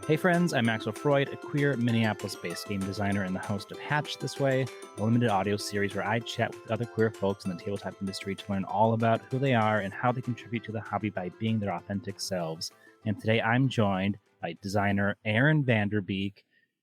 Hey friends, I'm Maxwell Freud, a queer Minneapolis-based game designer and the host of Hatch This Way, a limited audio series where I chat with other queer folks in the tabletop industry to learn all about who they are and how they contribute to the hobby by being their authentic selves. And today I'm joined by designer Aaron Vanderbeek.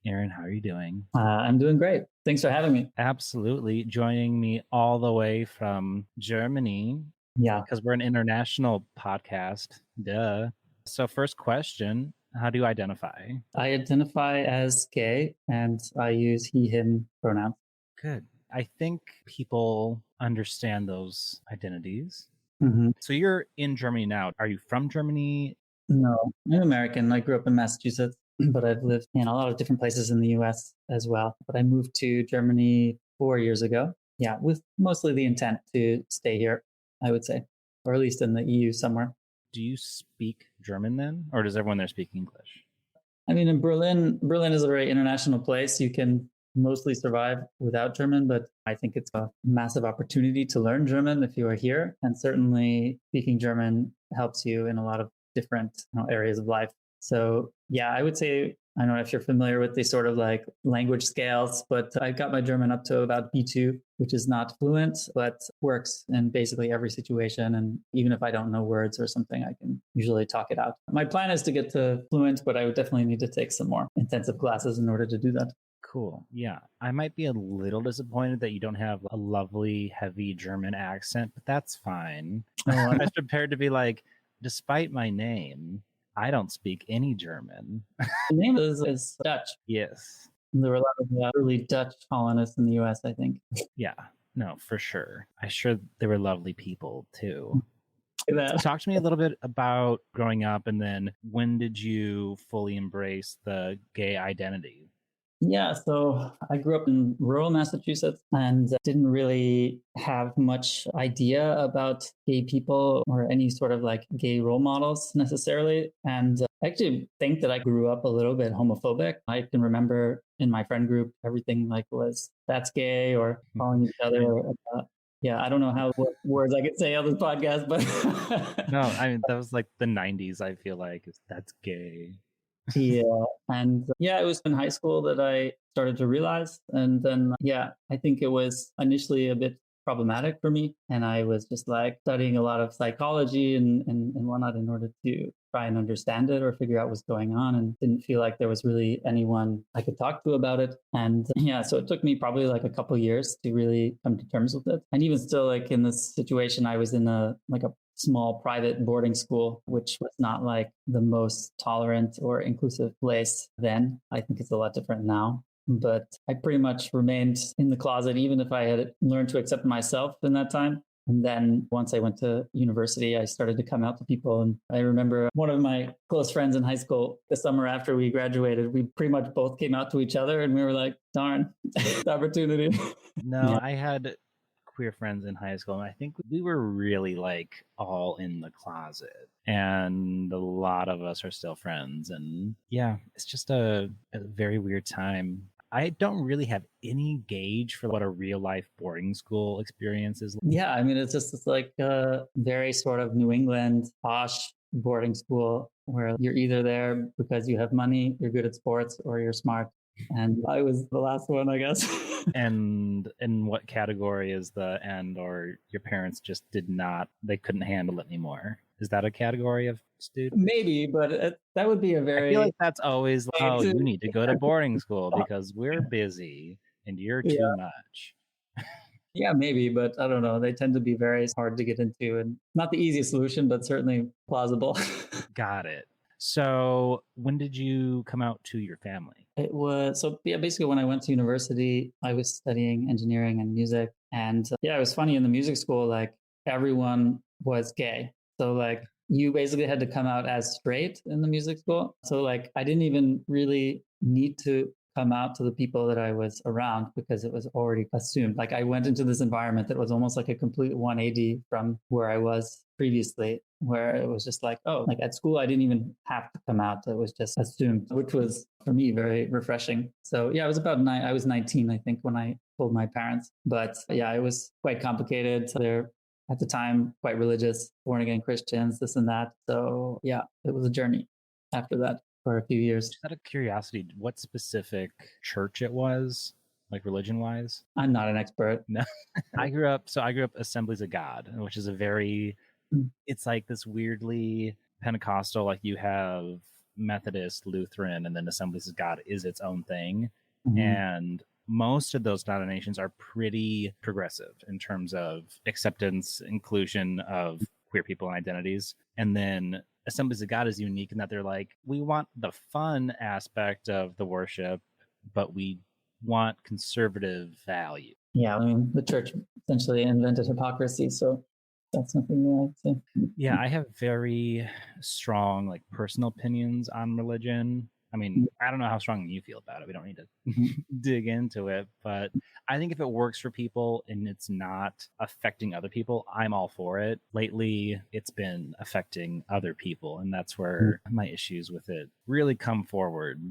Aaron, how are you doing? I'm doing great. Thanks for having me. Absolutely. Joining me all the way from Germany. Yeah. Because we're an international podcast. Duh. So first question, how do you identify? I identify as gay and I use he, him pronouns. Good. I think people understand those identities. Mm-hmm. So you're in Germany now. Are you from Germany? No, I'm American. I grew up in Massachusetts, but I've lived in a lot of different places in the US as well. But I moved to Germany 4 years ago. Yeah, with mostly the intent to stay here, I would say, or at least in the EU somewhere. Do you speak German then? Or does everyone there speak English? I mean, in Berlin is a very international place. You can mostly survive without German, but I think it's a massive opportunity to learn German if you are here. And certainly speaking German helps you in a lot of different areas of life. So yeah, I would say, I don't know if you're familiar with these sort of like language scales, but I got my German up to about B2, which is not fluent, but works in basically every situation. And even if I don't know words or something, I can usually talk it out. My plan is to get to fluent, but I would definitely need to take some more intensive classes in order to do that. Cool. Yeah. I might be a little disappointed that you don't have a lovely, heavy German accent, but that's fine. I was prepared to be like, despite my name, I don't speak any German. The name is Dutch. Yes. There were a lot of early Dutch colonists in the US, I think. Yeah. No, for sure. I'm sure they were lovely people too. That. Talk to me a little bit about growing up and then when did you fully embrace the gay identity? Yeah, so I grew up in rural Massachusetts and didn't really have much idea about gay people or any sort of like gay role models necessarily. And I actually think that I grew up a little bit homophobic. I can remember in my friend group, everything like was, that's gay, or calling each other. Yeah, I don't know what words I could say on this podcast, but no, I mean, that was like the 90s, I feel like. That's gay. Yeah. And it was in high school that I started to realize. And then, I think it was initially a bit problematic for me. And I was just like studying a lot of psychology and whatnot in order to try and understand it or figure out what's going on, and didn't feel like there was really anyone I could talk to about it. And so it took me probably like a couple of years to really come to terms with it. And even still, like in this situation, I was in a small private boarding school, which was not like the most tolerant or inclusive place then. I think it's a lot different now. But I pretty much remained in the closet, even if I had learned to accept myself in that time. And then once I went to university, I started to come out to people. And I remember one of my close friends in high school, the summer after we graduated, we pretty much both came out to each other and we were like, darn, opportunity. No, I had queer friends in high school, and I think we were really like all in the closet, and a lot of us are still friends. And yeah, it's just a very weird time. I don't really have any gauge for what a real life boarding school experience is. Yeah, I mean, it's like a very sort of New England posh boarding school where you're either there because you have money, you're good at sports, or you're smart. And I was the last one, I guess. And in what category is the end, or your parents just they couldn't handle it anymore? Is that a category of student? Maybe, but that would be a very... I feel like that's always, oh, you need to go to boarding school because we're busy and you're too much. Yeah, maybe, but I don't know. They tend to be very hard to get into, and not the easiest solution, but certainly plausible. Got it. So when did you come out to your family? It was, basically when I went to university, I was studying engineering and music. And it was funny in the music school, like everyone was gay. So like you basically had to come out as straight in the music school. So like I didn't even really need to come out to the people that I was around because it was already assumed. Like I went into this environment that was almost like a complete 180 from where I was previously, where it was just like, oh, like at school, I didn't even have to come out. It was just assumed, which was for me very refreshing. So I was I was 19, I think, when I told my parents. But it was quite complicated. So they're at the time quite religious, born again Christians, this and that. So it was a journey after that. for a few years. Just out of curiosity, what specific church it was, like religion-wise? I'm not an expert. No. I grew up Assemblies of God, which is a very, it's like this weirdly Pentecostal, like you have Methodist, Lutheran, and then Assemblies of God is its own thing. Mm-hmm. And most of those denominations are pretty progressive in terms of acceptance, inclusion of queer people and identities. And then Assemblies of God is unique in that they're like, we want the fun aspect of the worship, but we want conservative value. Yeah, I mean, the church essentially invented hypocrisy, so that's nothing new, I'd say. Yeah, I have very strong, like, personal opinions on religion. I mean, I don't know how strong you feel about it. We don't need to dig into it, but I think if it works for people and it's not affecting other people, I'm all for it. Lately, it's been affecting other people, and that's where my issues with it really come forward.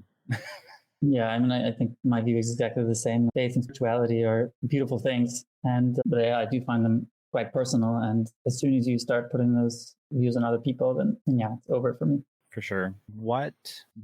Yeah, I mean, I think my view is exactly the same. Faith and spirituality are beautiful things, but I do find them quite personal. And as soon as you start putting those views on other people, then yeah, it's over for me. For sure. What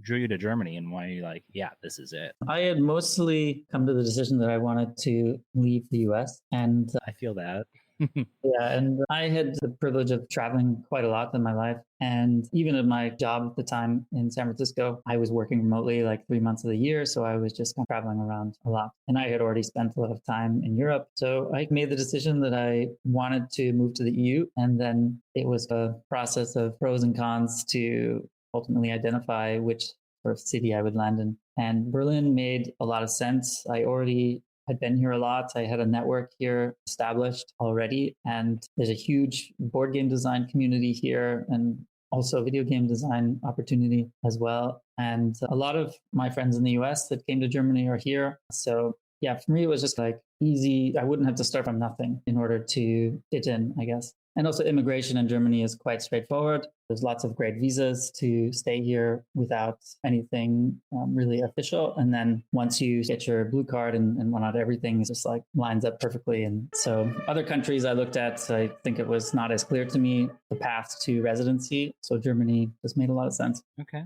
drew you to Germany, and why are you like, yeah, this is it? I had mostly come to the decision that I wanted to leave the US. And I feel that. yeah, and I had the privilege of traveling quite a lot in my life. And even at my job at the time in San Francisco, I was working remotely like 3 months of the year. So I was just kind of traveling around a lot. And I had already spent a lot of time in Europe. So I made the decision that I wanted to move to the EU. And then it was a process of pros and cons to ultimately identify which sort of city I would land in. And Berlin made a lot of sense. I already had been here a lot. I had a network here established already, and there's a huge board game design community here and also video game design opportunity as well. And a lot of my friends in the US that came to Germany are here. So yeah, for me, it was just like easy. I wouldn't have to start from nothing in order to fit in, I guess. And also immigration in Germany is quite straightforward. There's lots of great visas to stay here without anything really official. And then once you get your blue card and whatnot, everything is just like lines up perfectly. And so other countries I looked at, I think it was not as clear to me the path to residency. So Germany just made a lot of sense. Okay.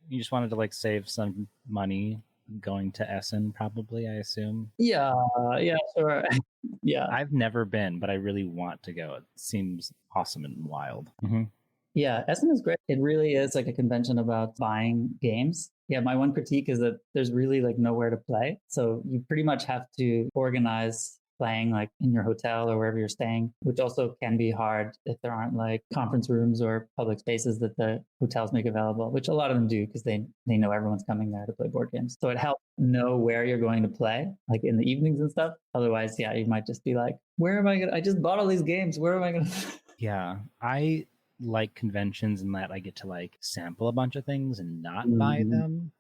You just wanted to like save some money going to Essen, probably, I assume. Yeah, sure. Yeah. I've never been, but I really want to go. It seems awesome and wild. Mm-hmm. Yeah, Essen is great. It really is like a convention about buying games. Yeah, my one critique is that there's really like nowhere to play. So you pretty much have to organize playing like in your hotel or wherever you're staying, which also can be hard if there aren't like conference rooms or public spaces that the hotels make available, which a lot of them do because they know everyone's coming there to play board games. So it helps know where you're going to play, like in the evenings and stuff. Otherwise, yeah, you might just be like, where am I going to, I just bought all these games. Where am I going to? Yeah, I like conventions in that I get to like sample a bunch of things and not buy them.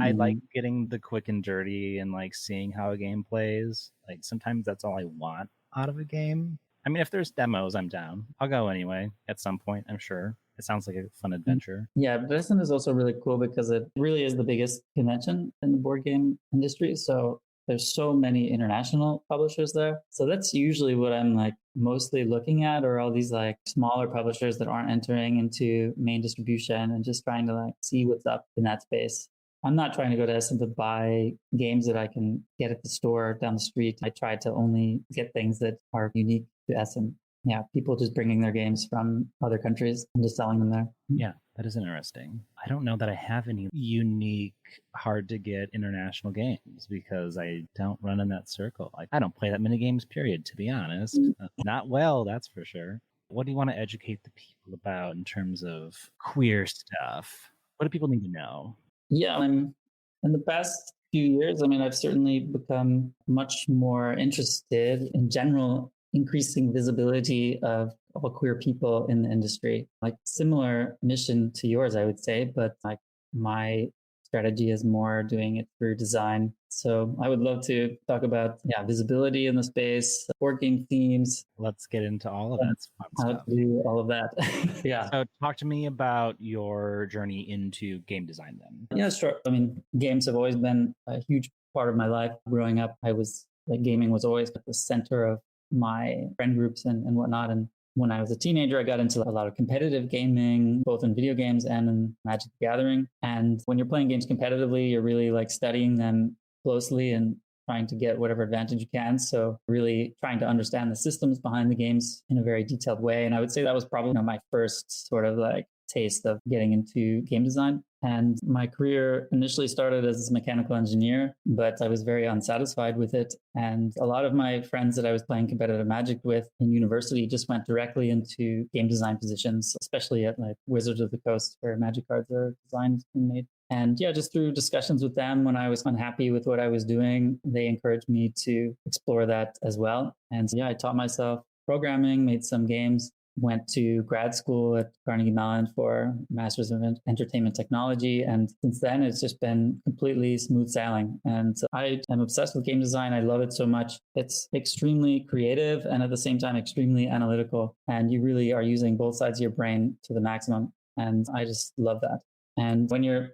I like getting the quick and dirty and like seeing how a game plays. Like sometimes that's all I want out of a game. I mean, if there's demos, I'm down. I'll go anyway at some point, I'm sure. It sounds like a fun adventure. Yeah, Dresden is also really cool because it really is the biggest convention in the board game industry. So there's so many international publishers there. So that's usually what I'm like mostly looking at, or all these like smaller publishers that aren't entering into main distribution and just trying to like see what's up in that space. I'm not trying to go to Essen to buy games that I can get at the store down the street. I try to only get things that are unique to Essen. Yeah, people just bringing their games from other countries and just selling them there. Yeah, that is interesting. I don't know that I have any unique, hard to get international games because I don't run in that circle. Like, I don't play that many games, period, to be honest. Not well, that's for sure. What do you want to educate the people about in terms of queer stuff? What do people need to know? Yeah, in the past few years, I mean, I've certainly become much more interested in general increasing visibility of all queer people in the industry. Like similar mission to yours, I would say, but like my strategy is more doing it through design. So I would love to talk about visibility in the space, board game themes. Let's get into all of that fun stuff. How to do all of that. Yeah. So talk to me about your journey into game design then. Yeah, sure. I mean, games have always been a huge part of my life. Growing up, I was like gaming was always at the center of my friend groups and whatnot. And when I was a teenager, I got into a lot of competitive gaming, both in video games and in Magic the Gathering. And when you're playing games competitively, you're really like studying them closely and trying to get whatever advantage you can. So really trying to understand the systems behind the games in a very detailed way. And I would say that was probably my first sort of like taste of getting into game design. And my career initially started as a mechanical engineer, but I was very unsatisfied with it. And a lot of my friends that I was playing competitive Magic with in university just went directly into game design positions, especially at like Wizards of the Coast, where Magic cards are designed and made. And yeah, just through discussions with them when I was unhappy with what I was doing, they encouraged me to explore that as well. And yeah, I taught myself programming, made some games, went to grad school at Carnegie Mellon for Masters of Entertainment Technology. And since then, it's just been completely smooth sailing. And I am obsessed with game design. I love it so much. It's extremely creative and at the same time, extremely analytical. And you really are using both sides of your brain to the maximum. And I just love that. And when you're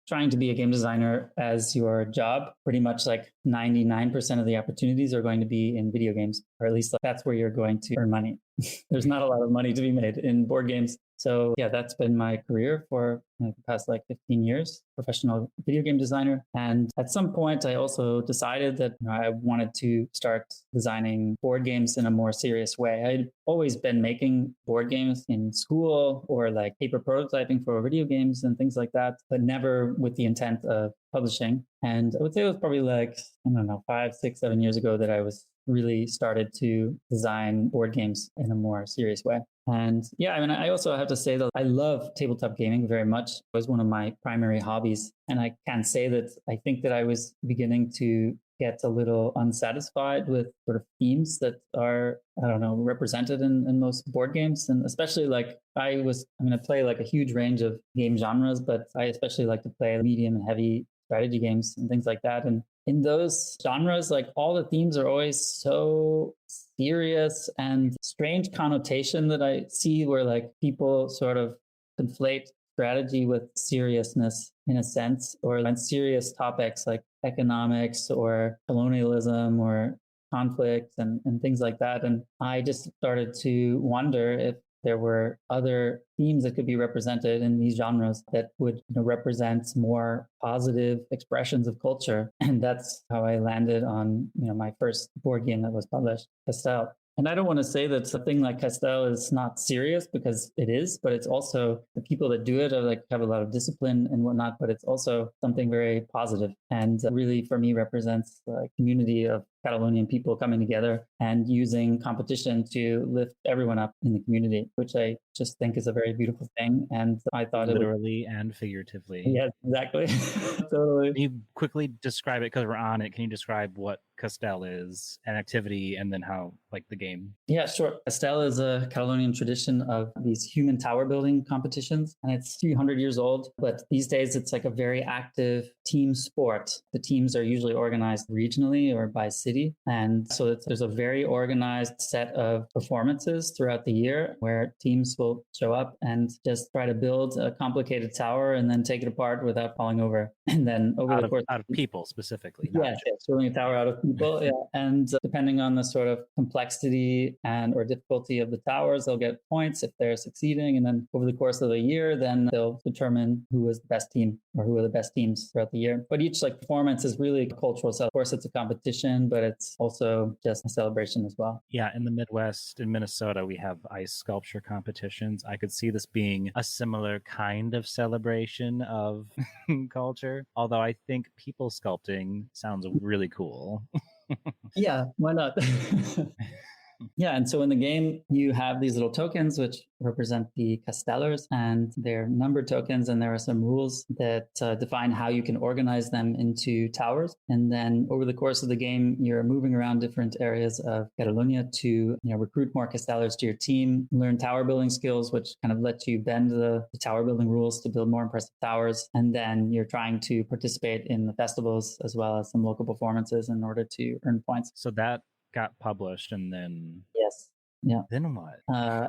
trying to be a game designer as your job, pretty much like 99% of the opportunities are going to be in video games, or at least that's where you're going to earn money. There's not a lot of money to be made in board games. So yeah, that's been my career for the past like 15 years, professional video game designer. And at some point, I also decided that I wanted to start designing board games in a more serious way. I'd always been making board games in school or like paper prototyping for video games and things like that, but never with the intent of publishing. And I would say it was probably like, I don't know, 5, 6, 7 years ago that I was really started to design board games in a more serious way. And yeah, I mean, I also have to say that I love tabletop gaming very much. It was one of my primary hobbies. And I can say that I think that I was beginning to get a little unsatisfied with sort of themes that are, I don't know, represented in most board games. And especially like I play like a huge range of game genres, but I especially like to play medium and heavy strategy games and things like that. And in those genres, like all the themes are always so serious and strange connotation that I see where like people sort of conflate strategy with seriousness in a sense, or on serious topics like economics or colonialism or conflict and things like that. And I just started to wonder if there were other themes that could be represented in these genres that would represent more positive expressions of culture. And that's how I landed on my first board game that was published, Castell. And I don't want to say that something like Castell is not serious, because it is, but it's also the people that do it are like have a lot of discipline and whatnot, but it's also something very positive and really for me represents a community of Catalonian people coming together and using competition to lift everyone up in the community, which I just think is a very beautiful thing. And I thought literally and figuratively. Yes, exactly. Totally. Can you quickly describe it, because we're on it? Can you describe what Castell is, an activity, and then how, like, the game? Yeah, sure. Castell is a Catalonian tradition of these human tower building competitions, and it's 300 years old. But these days, it's like a very active team sport. The teams are usually organized regionally or by city. And so there's a very organized set of performances throughout the year where teams will show up and just try to build a complicated tower and then take it apart without falling over. And then over the course out of people specifically. Yes, building a tower out of people. Yeah. And depending on the sort of complexity and or difficulty of the towers, they'll get points if they're succeeding. And then over the course of the year, then they'll determine who was the best team or who are the best teams throughout the year. But each like performance is really a cultural. So of course it's a competition, but it's also just a celebration as well. Yeah, in the Midwest, in Minnesota, we have ice sculpture competitions. I could see this being a similar kind of celebration of culture, although I think people sculpting sounds really cool. Yeah, why not? Yeah, and so in the game, you have these little tokens which represent the Castellers, and they're numbered tokens, and there are some rules that define how you can organize them into towers. And then over the course of the game, you're moving around different areas of Catalonia to recruit more Castellers to your team, learn tower building skills, which kind of let you bend the tower building rules to build more impressive towers. And then you're trying to participate in the festivals as well as some local performances in order to earn points. So that got published, and then yes, yeah. Then what? Yeah.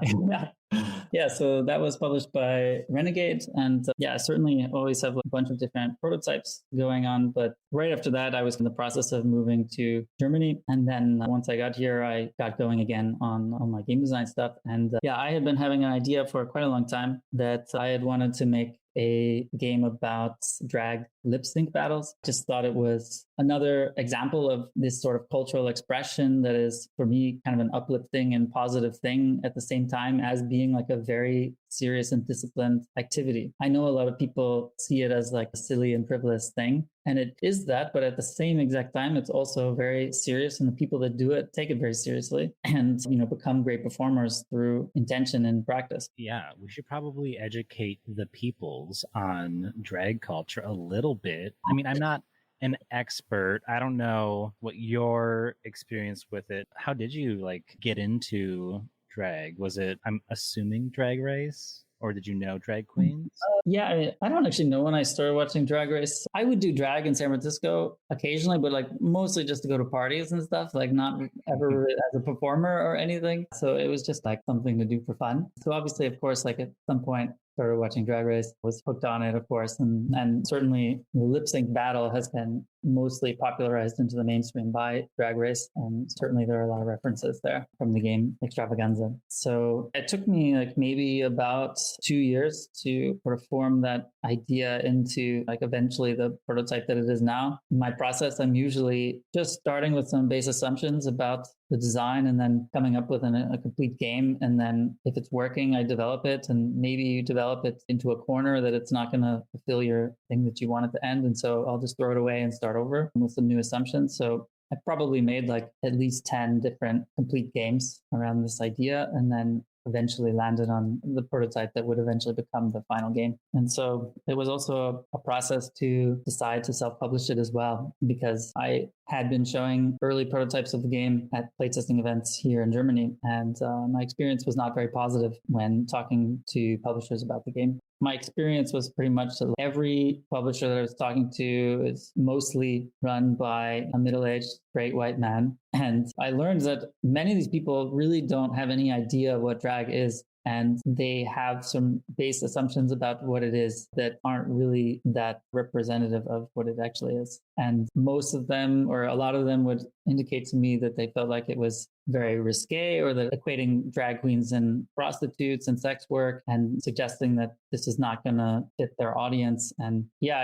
Yeah, so that was published by Renegade. And yeah, I certainly always have a bunch of different prototypes going on. But right after that, I was in the process of moving to Germany. And then once I got here, I got going again on my game design stuff. And yeah, I had been having an idea for quite a long time that I had wanted to make a game about drag lip sync battles. Just thought it was another example of this sort of cultural expression that is, for me, kind of an uplifting and positive thing at the same time as being like a very serious and disciplined activity. I know a lot of people see it as like a silly and frivolous thing, and it is that, but at the same exact time, it's also very serious, and the people that do it take it very seriously and, become great performers through intention and practice. Yeah, we should probably educate the peoples on drag culture a little bit. I mean, I'm not an expert. I don't know what your experience with it. How did you get into drag? Was it, I'm assuming, Drag Race? Or did you know drag queens? Yeah, I don't actually know when I started watching Drag Race. I would do drag in San Francisco occasionally, but mostly just to go to parties and stuff, not ever as a performer or anything. So it was just something to do for fun. So obviously, of course, at some point, started watching Drag Race, was hooked on it, of course. And certainly the lip sync battle has been mostly popularized into the mainstream by Drag Race. And certainly there are a lot of references there from the game Extravaganza. So it took me maybe about 2 years to sort of form that idea into eventually the prototype that it is now. In my process, I'm usually just starting with some base assumptions about the design and then coming up with a complete game. And then if it's working, I develop it, and maybe you develop it into a corner that it's not going to fulfill your thing that you want at the end. And so I'll just throw it away and start over with some new assumptions. So I probably made at least 10 different complete games around this idea, and then eventually landed on the prototype that would eventually become the final game. And so it was also a process to decide to self-publish it as well, because I had been showing early prototypes of the game at playtesting events here in Germany. And my experience was not very positive when talking to publishers about the game. My experience was pretty much that every publisher that I was talking to is mostly run by a middle-aged straight white man. And I learned that many of these people really don't have any idea what drag is. And they have some base assumptions about what it is that aren't really that representative of what it actually is. And most of them, or a lot of them, would indicate to me that they felt like it was very risque, or that equating drag queens and prostitutes and sex work, and suggesting that this is not going to fit their audience. And yeah,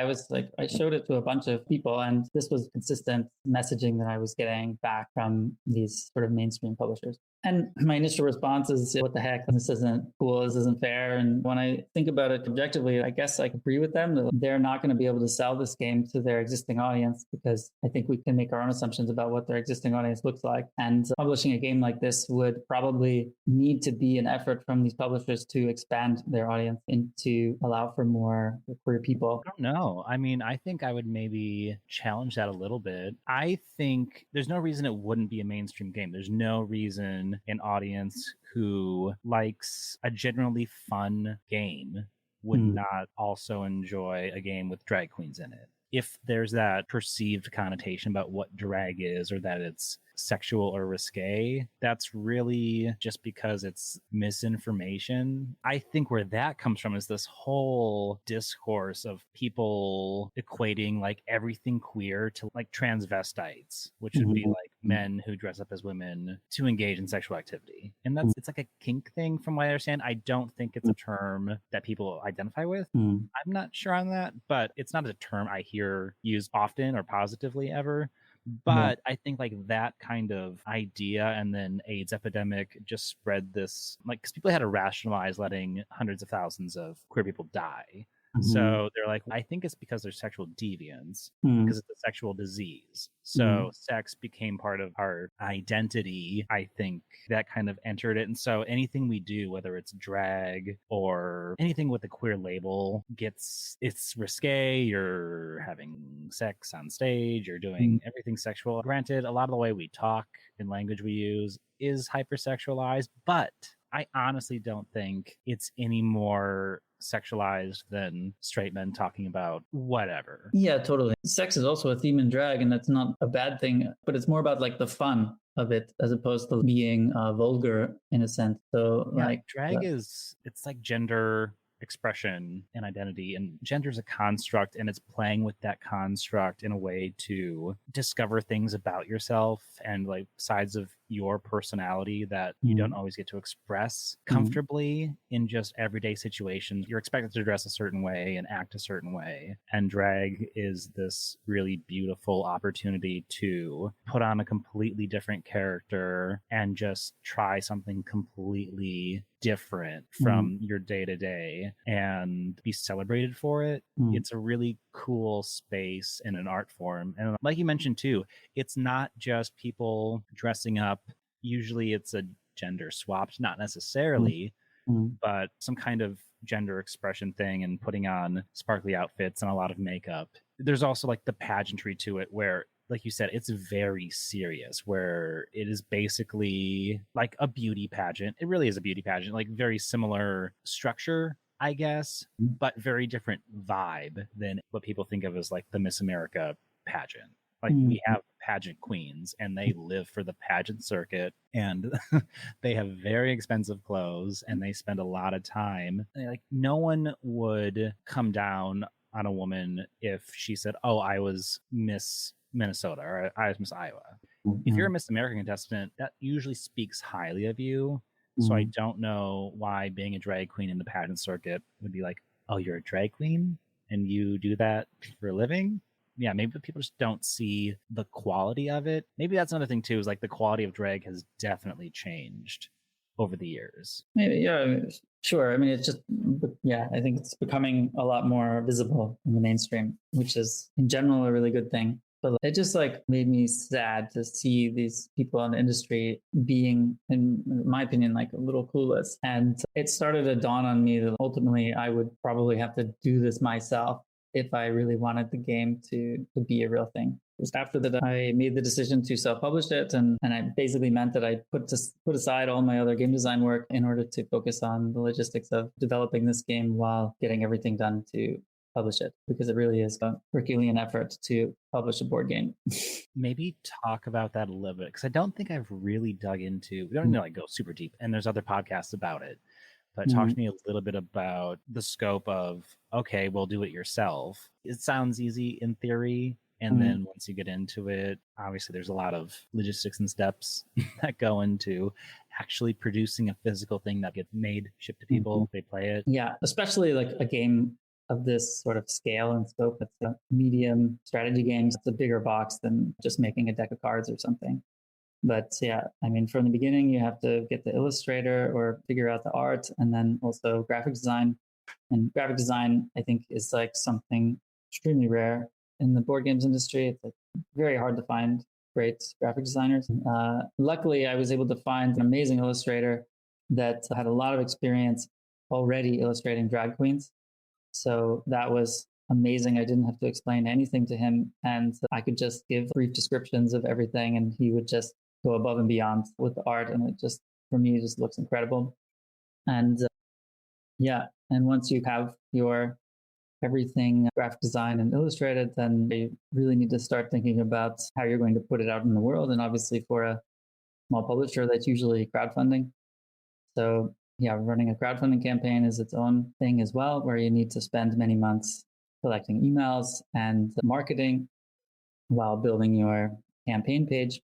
I showed it to a bunch of people, and this was consistent messaging that I was getting back from these sort of mainstream publishers. And my initial response is, what the heck? This isn't cool. This isn't fair. And when I think about it objectively, I guess I agree with them that they're not going to be able to sell this game to their existing audience, because I think we can make our own assumptions about what their existing audience looks like. And publishing a game like this would probably need to be an effort from these publishers to expand their audience and to allow for more queer people. I don't know. I mean, I think I would maybe challenge that a little bit. I think there's no reason it wouldn't be a mainstream game. There's no reason an audience who likes a generally fun game would not also enjoy a game with drag queens in it. If there's that perceived connotation about what drag is, or that it's sexual or risque, that's really just because it's misinformation. I think where that comes from is this whole discourse of people equating everything queer to transvestites, which would be men who dress up as women to engage in sexual activity. And it's a kink thing from what I understand. I don't think it's a term that people identify with. I'm not sure on that, but it's not a term I hear used often or positively ever. But I think that kind of idea, and then AIDS epidemic just spread this, because people had to rationalize letting hundreds of thousands of queer people die. So they're I think it's because they're sexual deviants, because it's a sexual disease. So sex became part of our identity. I think that kind of entered it. And so anything we do, whether it's drag or anything with a queer label, it's risque. You're having sex on stage, you're doing everything sexual. Granted, a lot of the way we talk and language we use is hypersexualized, but I honestly don't think it's any more sexualized than straight men talking about whatever. Yeah, totally. Sex is also a theme in drag, and that's not a bad thing, but it's more about the fun. of it, as opposed to being vulgar in a sense. So Yeah, like, drag is, it's like gender expression and identity, and gender is a construct, and it's playing with that construct in a way to discover things about yourself and like sides of your personality that you don't always get to express comfortably in just everyday situations. You're expected to dress a certain way and act a certain way, and drag is this really beautiful opportunity to put on a completely different character and just try something completely different from your day to day and be celebrated for it. It's a really cool space in an art form. And like you mentioned too, it's not just people dressing up. Usually it's a gender swapped, not necessarily, but some kind of gender expression thing and putting on sparkly outfits and a lot of makeup. There's also like the pageantry to it where, like you said, it's very serious, where it is basically like a beauty pageant. It really is a beauty pageant, like very similar structure, I guess, but very different vibe than what people think of as like the Miss America pageant. Like we have pageant queens and they live for the pageant circuit, and they have very expensive clothes and they spend a lot of time. Like no one would come down on a woman if she said, "Oh, I was Miss Minnesota or I was Miss Iowa." If you're a Miss America contestant, that usually speaks highly of you. So I don't know why being a drag queen in the pageant circuit would be like, "Oh, you're a drag queen and you do that for a living?" Yeah, maybe people just don't see the quality of it. Maybe that's another thing too, is like the quality of drag has definitely changed over the years. Maybe, yeah, sure. I mean, it's just, yeah, I think it's becoming a lot more visible in the mainstream, which is in general a really good thing. But it just like made me sad to see these people in the industry being, in my opinion, like a little clueless. And it started to dawn on me that ultimately I would probably have to do this myself if I really wanted the game to be a real thing. It was after that I made the decision to self-publish it, and I basically meant that I put aside all my other game design work in order to focus on the logistics of developing this game while getting everything done to publish it, because it really is a Herculean effort to publish a board game. Maybe talk about that a little bit, because I don't think I've really dug into. We don't need to like go super deep, and there's other podcasts about it. But talk to me a little bit about the scope of, okay, well, do it yourself. It sounds easy in theory. And then once you get into it, obviously there's a lot of logistics and steps that go into actually producing a physical thing that gets made, shipped to people, they play it. Yeah, especially like a game of this sort of scale and scope. It's a medium strategy game. It's a bigger box than just making a deck of cards or something. But yeah, I mean, from the beginning, you have to get the illustrator or figure out the art, and then also graphic design. And graphic design, I think, is like something extremely rare in the board games industry. It's like very hard to find great graphic designers. Luckily, I was able to find an amazing illustrator that had a lot of experience already illustrating drag queens. So that was amazing. I didn't have to explain anything to him, and I could just give brief descriptions of everything, and he would just go above and beyond with the art, and it just, for me, it just looks incredible. And yeah, and once you have your everything graphic design and illustrated, then you really need to start thinking about how you're going to put it out in the world. And obviously for a small publisher, that's usually crowdfunding. So yeah, running a crowdfunding campaign is its own thing as well, where you need to spend many months collecting emails and marketing while building your campaign page.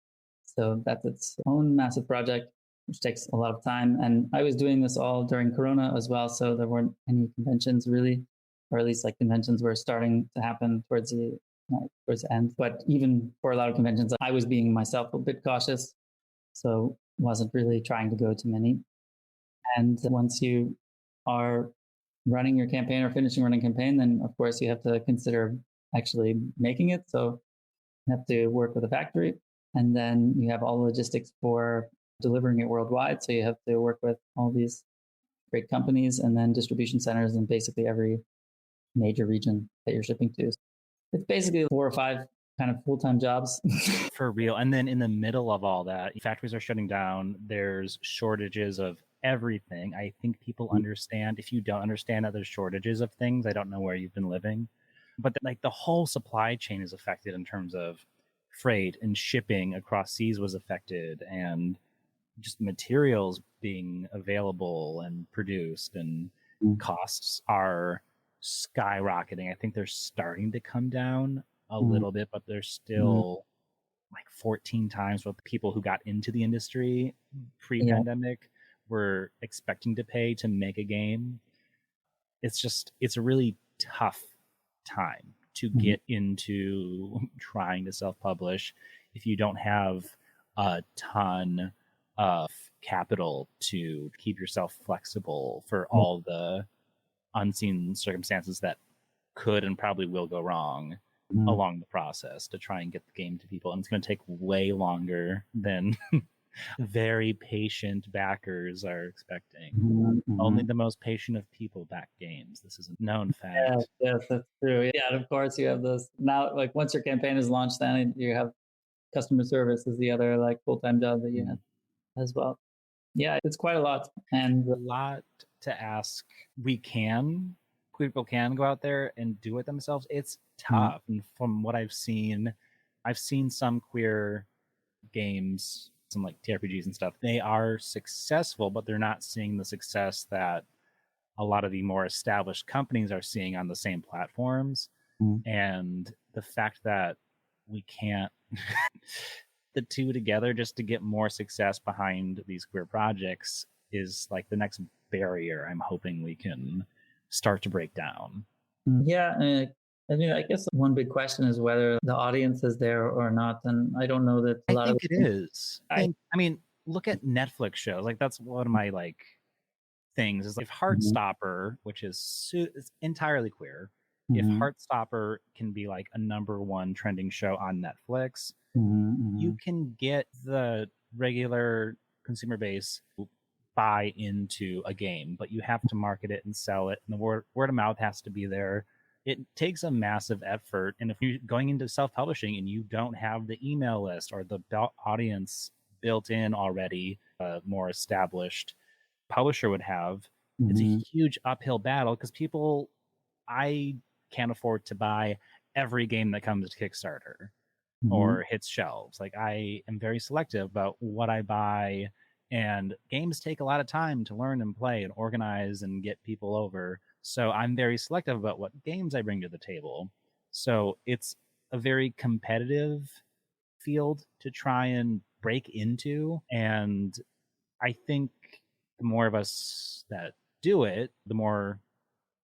So that's its own massive project, which takes a lot of time. And I was doing this all during Corona as well. So there weren't any conventions really, or at least like conventions were starting to happen towards the end. But even for a lot of conventions, I was being myself a bit cautious. So wasn't really trying to go to many. And once you are running your campaign or finishing running campaign, then of course you have to consider actually making it. So you have to work with a factory, and then you have all the logistics for delivering it worldwide. So you have to work with all these great companies and then distribution centers in basically every major region that you're shipping to. It's basically 4 or 5 kind of full-time jobs. For real. And then in the middle of all that, factories are shutting down. There's shortages of everything. I think people understand. If you don't understand that there's shortages of things, I don't know where you've been living. But like the whole supply chain is affected in terms of freight and shipping across seas was affected, and just materials being available and produced, and costs are skyrocketing. I think they're starting to come down a little bit, but they're still like 14 times what the people who got into the industry pre-pandemic were expecting to pay to make a game. It's a really tough time to get into trying to self-publish if you don't have a ton of capital to keep yourself flexible for all the unseen circumstances that could and probably will go wrong along the process to try and get the game to people. And it's going to take way longer than very patient backers are expecting. Only the most patient of people back games. This is a known fact. Yes, that's true. Yeah, and of course you have this now, like once your campaign is launched, then you have customer service is the other like full-time job that you have as well. Yeah, it's quite a lot. And a lot to ask. People can go out there and do it themselves. It's tough. And from what I've seen some queer games, some like TRPGs and stuff. They are successful, but they're not seeing the success that a lot of the more established companies are seeing on the same platforms. And the fact that we can't the two together just to get more success behind these queer projects is like the next barrier I'm hoping we can start to break down. Yeah, I mean, I guess one big question is whether the audience is there or not, and I don't know that. I think it is. I mean, look at Netflix shows. Like that's one of my like things. Is like if Heartstopper, which is entirely queer, if Heartstopper can be like a #1 trending show on Netflix, you can get the regular consumer base buy into a game, but you have to market it and sell it, and the word of mouth has to be there. It takes a massive effort, and if you're going into self-publishing and you don't have the email list or the audience built in already, a more established publisher would have, it's a huge uphill battle because I can't afford to buy every game that comes to Kickstarter or hits shelves. Like I am very selective about what I buy, and games take a lot of time to learn and play and organize and get people over. So I'm very selective about what games I bring to the table. So it's a very competitive field to try and break into. And I think the more of us that do it, the more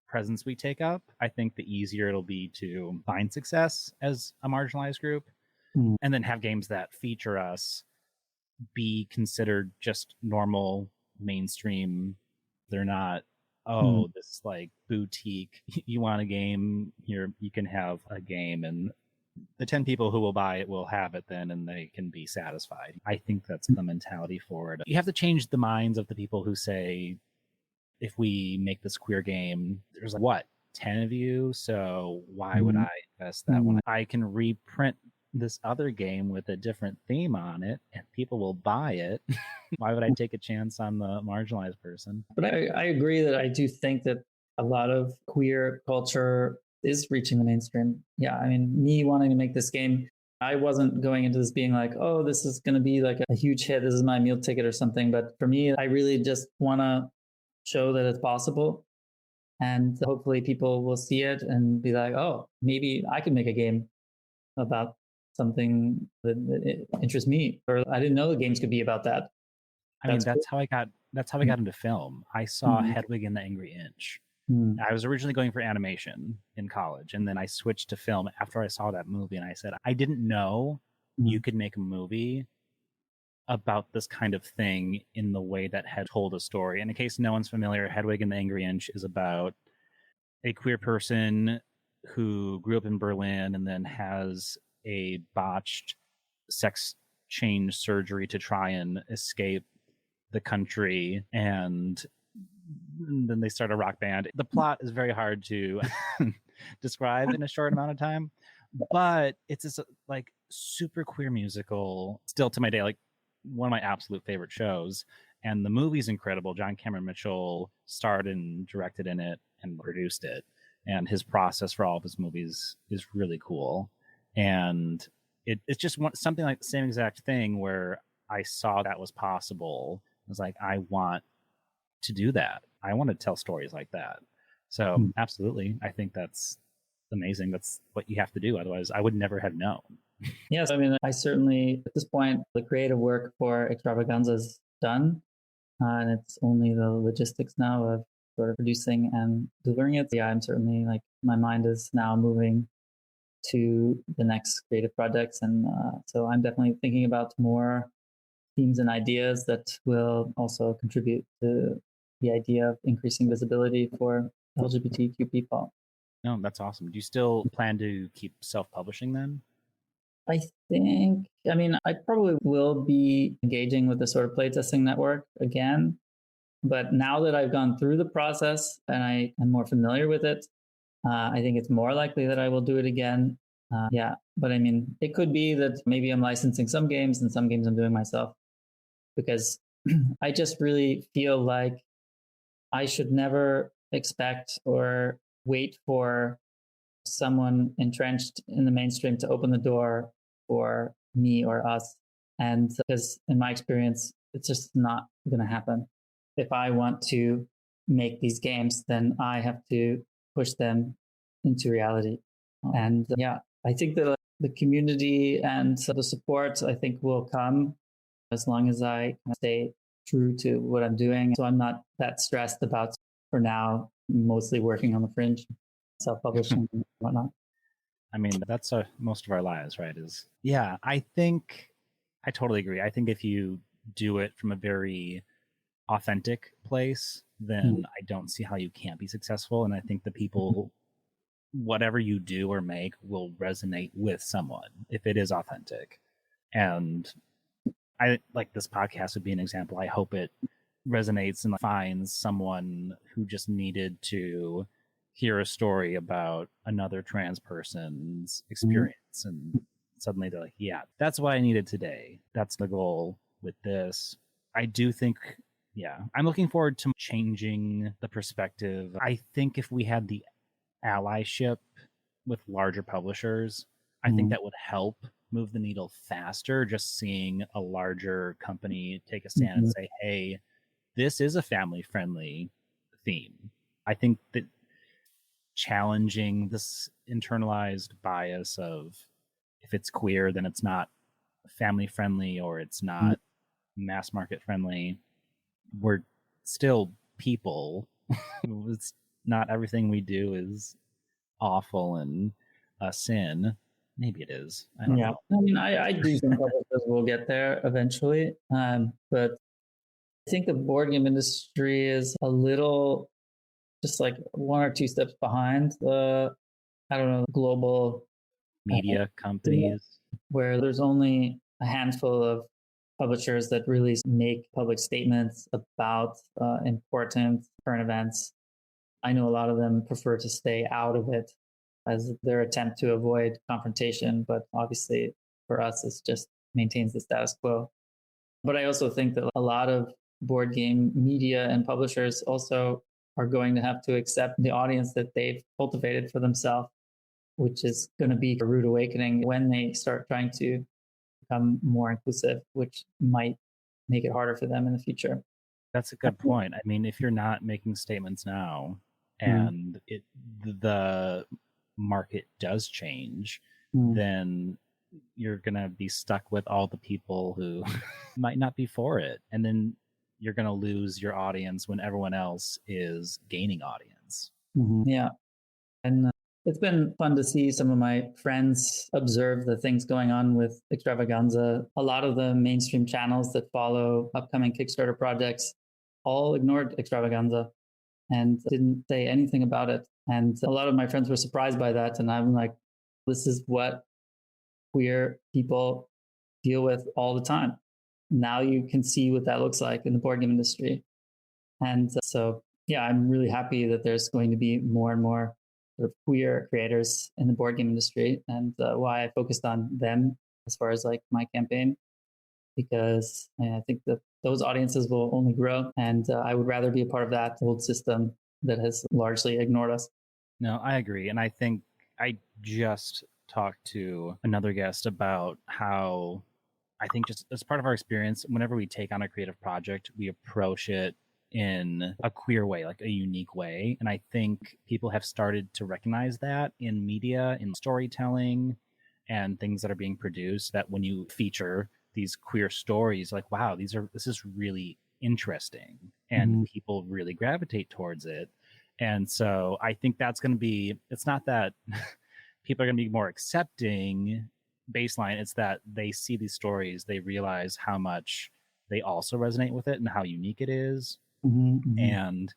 presence we take up, I think the easier it'll be to find success as a marginalized group, and then have games that feature us be considered just normal mainstream. They're not, this like boutique, you want a game here, you can have a game, and the 10 people who will buy it will have it then, and they can be satisfied. I think that's the mentality for it. You have to change the minds of the people who say, if we make this queer game, there's like, 10 of you, so why would I invest that when I can reprint this other game with a different theme on it and people will buy it? Why would I take a chance on the marginalized person? But I agree that I do think that a lot of queer culture is reaching the mainstream. Yeah, I mean, me wanting to make this game, I wasn't going into this being like, oh, this is going to be like a huge hit. This is my meal ticket or something. But for me, I really just want to show that it's possible. And hopefully people will see it and be like, oh, maybe I can make a game about something that interests me. Or I didn't know the games could be about that. I mean, that's how I got into film. I saw Hedwig and the Angry Inch. I was originally going for animation in college, and then I switched to film after I saw that movie, and I said, I didn't know you could make a movie about this kind of thing in the way that had told a story. And in case no one's familiar, Hedwig and the Angry Inch is about a queer person who grew up in Berlin and then has a botched sex change surgery to try and escape the country, and then they start a rock band. The plot is very hard to describe in a short amount of time, but it's this like super queer musical still to my day, like one of my absolute favorite shows. And the movie's incredible. John Cameron Mitchell starred and directed in it and produced it, and his process for all of his movies is really cool. And it's just something like the same exact thing where I saw that was possible. I was like, I want to do that. I want to tell stories like that. So absolutely, I think that's amazing. That's what you have to do. Otherwise, I would never have known. Yes, I mean, I certainly, at this point, the creative work for Extravaganza is done. And it's only the logistics now of sort of producing and delivering it. Yeah, I'm certainly like, my mind is now moving to the next creative projects. And so I'm definitely thinking about more themes and ideas that will also contribute to the idea of increasing visibility for LGBTQ people. No, that's awesome. Do you still plan to keep self-publishing then? I think, I mean, I probably will be engaging with the sort of playtesting network again. But now that I've gone through the process and I am more familiar with it, I think it's more likely that I will do it again. Yeah, but I mean, it could be that maybe I'm licensing some games and some games I'm doing myself, because I just really feel like I should never expect or wait for someone entrenched in the mainstream to open the door for me or us. And because in my experience, it's just not going to happen. If I want to make these games, then I have to push them into reality. And yeah, I think that the community and the support, I think, will come as long as I stay true to what I'm doing. So I'm not that stressed about, for now, mostly working on the fringe, self-publishing and whatnot. I mean, that's most of our lives, right? Yeah, I think I totally agree. I think if you do it from a very authentic place, then I don't see how you can't be successful. And I think the people, whatever you do or make, will resonate with someone if it is authentic. And I like this podcast would be an example. I hope it resonates and finds someone who just needed to hear a story about another trans person's experience, and suddenly they're like, yeah, that's what I needed today. That's the goal with this. I do think, yeah, I'm looking forward to changing the perspective. I think if we had the allyship with larger publishers, I think that would help move the needle faster. Just seeing a larger company take a stand and say, hey, this is a family friendly theme. I think that challenging this internalized bias of if it's queer, then it's not family friendly or it's not mass market friendly. We're still people. It's not everything we do is awful and a sin. Maybe it is. I don't know. I mean, I do think publishers will get there eventually. But I think the board game industry is a little just like one or two steps behind the, I don't know, global media companies, where there's only a handful of publishers that really make public statements about important current events. I know a lot of them prefer to stay out of it as their attempt to avoid confrontation, but obviously for us, it just maintains the status quo. But I also think that a lot of board game media and publishers also are going to have to accept the audience that they've cultivated for themselves, which is going to be a rude awakening when they start trying to become more inclusive, which might make it harder for them in the future. That's a good point. I mean, if you're not making statements now and the market does change, then you're going to be stuck with all the people who might not be for it. And then you're going to lose your audience when everyone else is gaining audience. Yeah. And it's been fun to see some of my friends observe the things going on with Extravaganza. A lot of the mainstream channels that follow upcoming Kickstarter projects all ignored Extravaganza and didn't say anything about it. And a lot of my friends were surprised by that. And I'm like, this is what queer people deal with all the time. Now you can see what that looks like in the board game industry. And so, yeah, I'm really happy that there's going to be more and more sort of queer creators in the board game industry, and why I focused on them as far as like my campaign, because I think that those audiences will only grow, and I would rather be a part of that old system that has largely ignored us. No, I agree. And I think I just talked to another guest about how I think just as part of our experience, whenever we take on a creative project, we approach it in a queer way, like a unique way. And I think people have started to recognize that in media, in storytelling, and things that are being produced, that when you feature these queer stories, like, wow, this is really interesting, and people really gravitate towards it. And so I think that's going to be, it's not that people are going to be more accepting baseline, it's that they see these stories, they realize how much they also resonate with it and how unique it is. And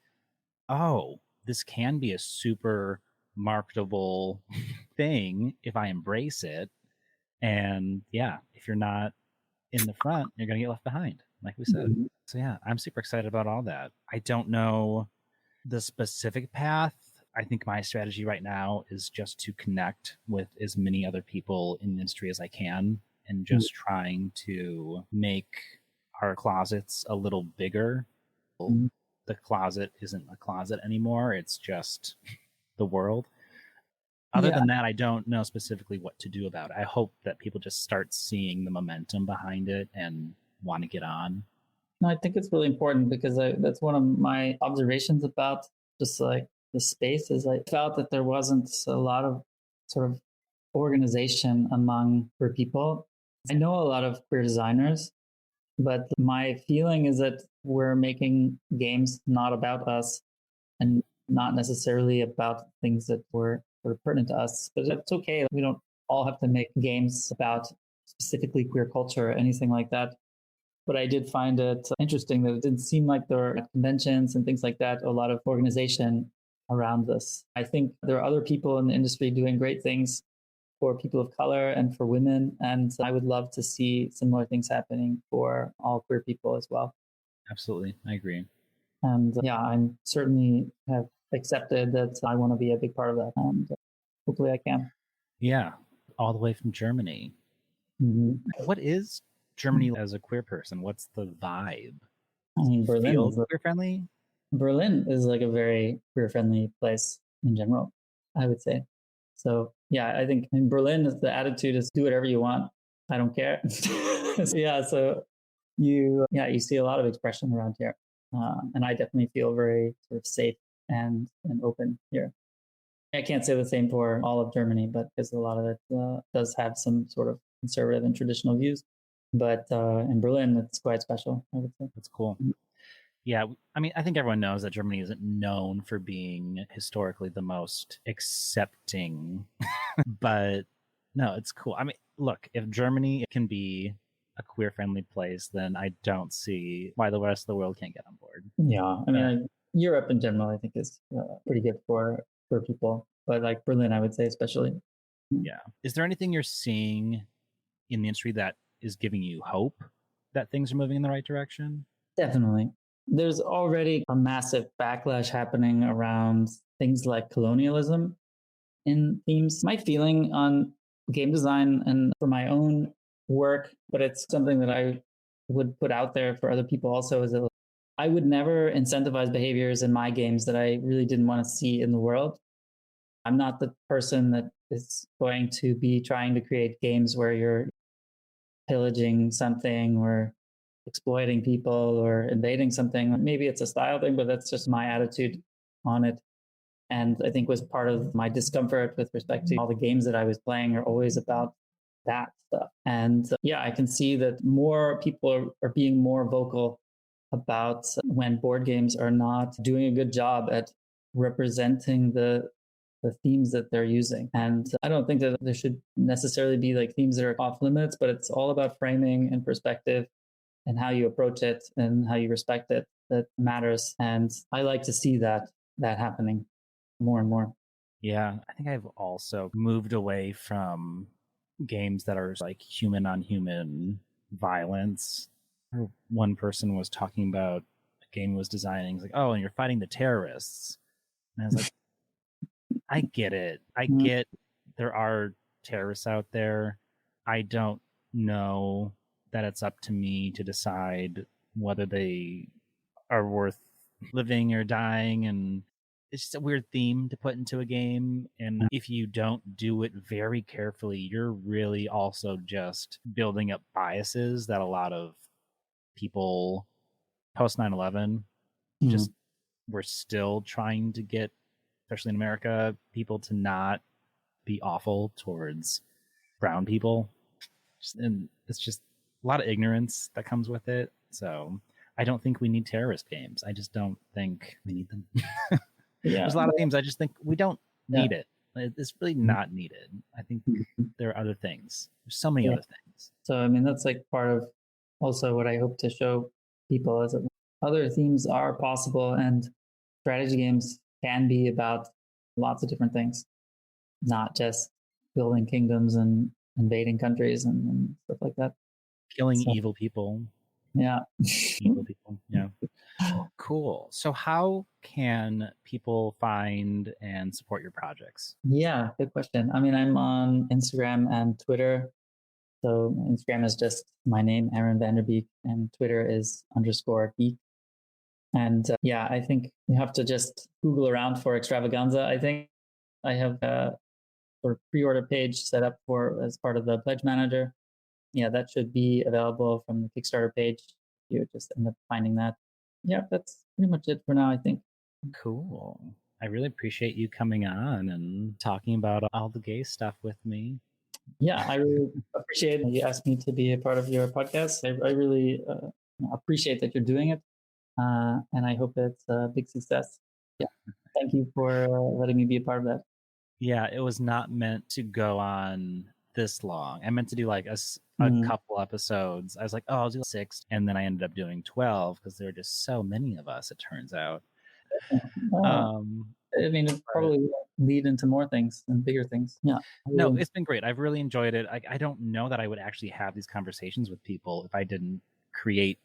oh, this can be a super marketable thing if I embrace it. And yeah, if you're not in the front, you're going to get left behind, like we said. So yeah, I'm super excited about all that. I don't know the specific path. I think my strategy right now is just to connect with as many other people in the industry as I can, and just trying to make our closets a little bigger. The closet isn't a closet anymore. It's just the world. Other than that, I don't know specifically what to do about it. I hope that people just start seeing the momentum behind it and want to get on. No, I think it's really important because that's one of my observations about just like the space is I felt that there wasn't a lot of sort of organization among queer people. I know a lot of queer designers, but my feeling is that we're making games not about us and not necessarily about things that were pertinent to us. But it's okay. We don't all have to make games about specifically queer culture or anything like that. But I did find it interesting that it didn't seem like there were conventions and things like that, a lot of organization around this. I think there are other people in the industry doing great things for people of color and for women. And I would love to see similar things happening for all queer people as well. Absolutely. I agree. And yeah, I'm certainly have accepted that I want to be a big part of that. And hopefully I can. Yeah. All the way from Germany. What is Germany as a queer person? What's the vibe? I mean, Berlin is queer friendly. Berlin is like a very queer friendly place in general, I would say. So yeah, I think in Berlin the attitude is do whatever you want. I don't care. So you see a lot of expression around here, and I definitely feel very sort of safe and open here. I can't say the same for all of Germany, but because a lot of it does have some sort of conservative and traditional views. But in Berlin, it's quite special, I would say. That's cool. Yeah, I mean, I think everyone knows that Germany isn't known for being historically the most accepting, but no, it's cool. I mean, look, if Germany can be a queer-friendly place, then I don't see why the rest of the world can't get on board. Yeah, I mean, Europe in general, I think, is pretty good for people, but like Berlin, I would say especially. Yeah. Is there anything you're seeing in the industry that is giving you hope that things are moving in the right direction? Definitely. There's already a massive backlash happening around things like colonialism in themes. My feeling on game design and for my own work, but it's something that I would put out there for other people also, is that I would never incentivize behaviors in my games that I really didn't want to see in the world. I'm not the person that is going to be trying to create games where you're pillaging something or exploiting people or invading something. Maybe it's a style thing, but that's just my attitude on it. And I think was part of my discomfort with respect to all the games that I was playing are always about that stuff. And I can see that more people are being more vocal about when board games are not doing a good job at representing the themes that they're using. And I don't think that there should necessarily be like themes that are off limits, but it's all about framing and perspective and how you approach it and how you respect it that matters. And I like to see that happening more and more. Yeah, I think I've also moved away from games that are like human on human violence. One person was talking about a game he was designing. He's like, oh, and you're fighting the terrorists. And I was like, I get it. I get there are terrorists out there. I don't know that it's up to me to decide whether they are worth living or dying. And it's just a weird theme to put into a game. And if you don't do it very carefully, you're really also just building up biases that a lot of people post 9/11 just were still trying to get, especially in America, people to not be awful towards brown people. And it's just a lot of ignorance that comes with it. So I don't think we need terrorist games. I just don't think we need them. There's a lot of themes I just think we don't need it. It's really not needed. I think there are other things. There's so many other things. So, I mean, that's like part of also what I hope to show people is that other themes are possible, and strategy games can be about lots of different things, not just building kingdoms and invading countries and stuff like that. Killing evil people. Yeah. Evil people. Yeah. Cool. So how can people find and support your projects? Yeah, good question. I mean, I'm on Instagram and Twitter. So Instagram is just my name, Aaron Vanderbeek, and Twitter is _beek. And I think you have to just Google around for Extravaganza. I think I have a sort of pre-order page set up for as part of the Pledge Manager. Yeah, that should be available from the Kickstarter page. You just end up finding that. Yeah, that's pretty much it for now, I think. Cool. I really appreciate you coming on and talking about all the gay stuff with me. Yeah, I really appreciate you asked me to be a part of your podcast. I really appreciate that you're doing it. And I hope it's a big success. Yeah. Thank you for letting me be a part of that. Yeah, it was not meant to go on this long. I meant to do like a couple episodes. I was like, oh, I'll do 6. And then I ended up doing 12 because there are just so many of us, it turns out. I mean, it probably will lead into more things and bigger things. Yeah. No, it's been great. I've really enjoyed it. I don't know that I would actually have these conversations with people if I didn't create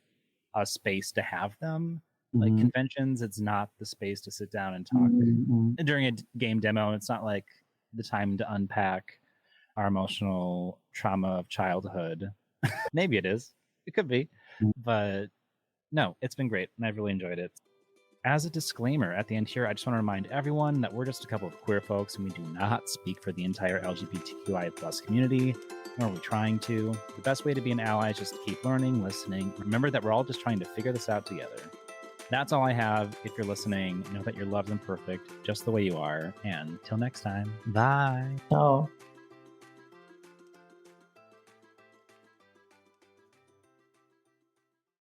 a space to have them. Like conventions, it's not the space to sit down and talk during a game demo. It's not like the time to unpack our emotional trauma of childhood. Maybe it is. It could be. But no, it's been great, and I've really enjoyed it. As a disclaimer at the end here, I just want to remind everyone that we're just a couple of queer folks, and we do not speak for the entire LGBTQI plus community, nor are we trying to. The best way to be an ally is just to keep learning, listening. Remember that we're all just trying to figure this out together. That's all I have. If you're listening, know that you're loved and perfect just the way you are. And till next time, bye. Ciao.